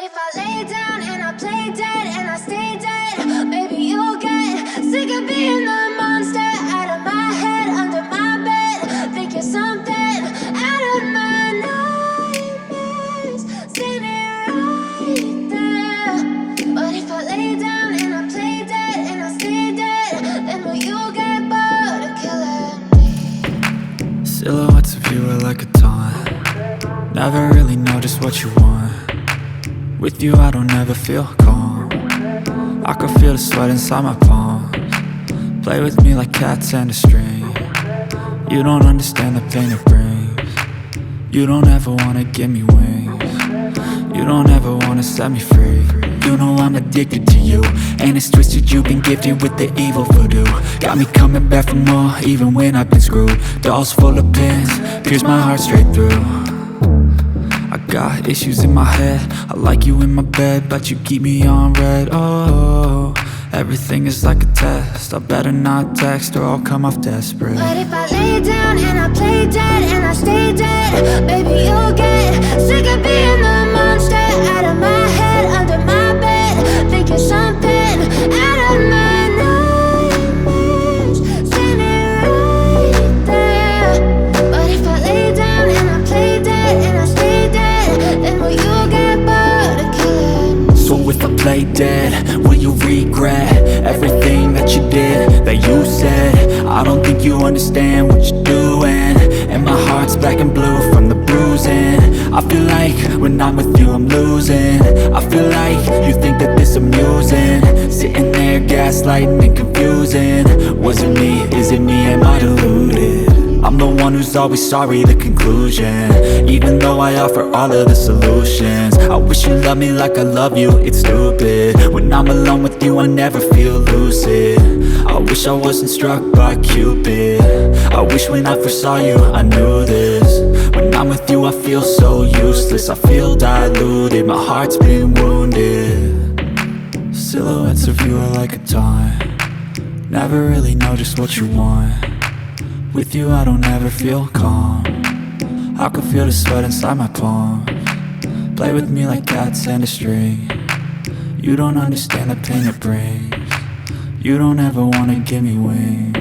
if I lay down and I play dead and I stay dead, maybe you'll get sick of being the monster out of my head, under my bed. Think you're something out of my nightmares, standing right there. But if I lay down and I play dead and I stay dead, then will you get bored of killing me? Silhouettes of you are like a taunt. Never really know just what you want. With you I don't ever feel calm. I can feel the sweat inside my palms. Play with me like cats and a string. You don't understand the pain it brings. You don't ever wanna give me wings. You don't ever wanna set me free. You know I'm addicted to you, and it's twisted, you've been gifted with the evil voodoo. Got me coming back for more, even when I've been screwed. Dolls full of pins, pierce my heart straight through. I got issues in my head, I like you in my bed, but you keep me on red. Oh, everything is like a test, I better not text or I'll come off desperate. But if I lay down and I play dead and I stay dead, baby you'll get sick of being the monster out of my head, under my bed. Think you're something out of my nightmares, standing right there. But if I lay down and I play dead and I stay dead, then will you get bored of killing me? So if I play dead, will you regret everything that you did, that you said? I don't think you understand what you're doing, and my heart's black and blue from the bruising. I feel like when I'm with you I'm losing. I feel like you think that this amusing, sitting there gaslighting and confusing. Was it me? Is it me? Am I deluded? I'm the one who's always sorry, the conclusion, even though I offer all of the solutions. I wish you loved me like I love you, it's stupid. When I'm alone with you I never feel lucid. I wish I wasn't struck by Cupid. I wish when I first saw you I knew this. When I'm with you I feel so useless, I feel diluted, my heart's been wounded. Silhouettes of you are like a taunt. Never really know just what you want. With you I don't ever feel calm. I can feel the sweat inside my palms. Play with me like cats and a string. You don't understand the pain it brings. You don't ever wanna give me wings.